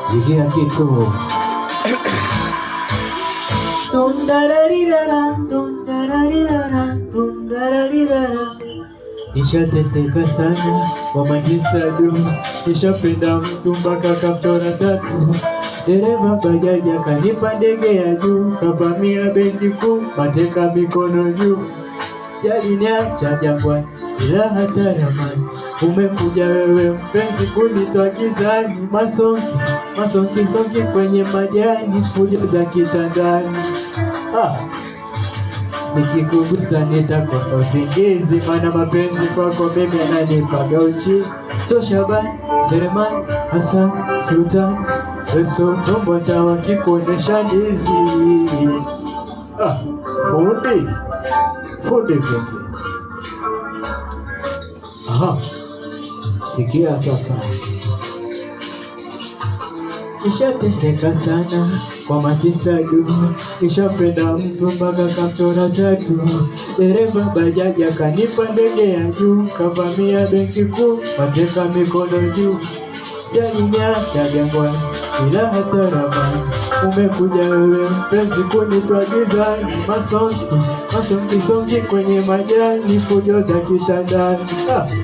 Sikia kitu. Nishateseka sana kwa majisadu, nishapenda mtu mpaka kamchora tatu. Dereva bajaji akanipa ndege ya juu, kavamia benki kuu, mateka mikono juu. Aliniacha jangwani bila hata ramani, umekuja wewe mpenzi kunitoa gizani. Masongi kwenye majani, fujo za kitandani. Nikikugusa nitakosa usingizi, maana mapenzi kwako mimi yananipaga uchizi. So Shabani, Selemani, Hassan, Sultan, Weso, Tombota wakikuonesha ndizi. Fundi vipi? Sikia sasa. Nishateseka sana kwa masista du, nishapenda mtu mpaka kamchora tatu. Dereva bajaji akanipa ndege ya juu, kavamia benki kuu, mateka mikono juu. Aliniacha jangwani bila hata ramani, umekuja wewe mpenzi kunitoa gizani. Masongi kwenye majani, fujo za kitandani.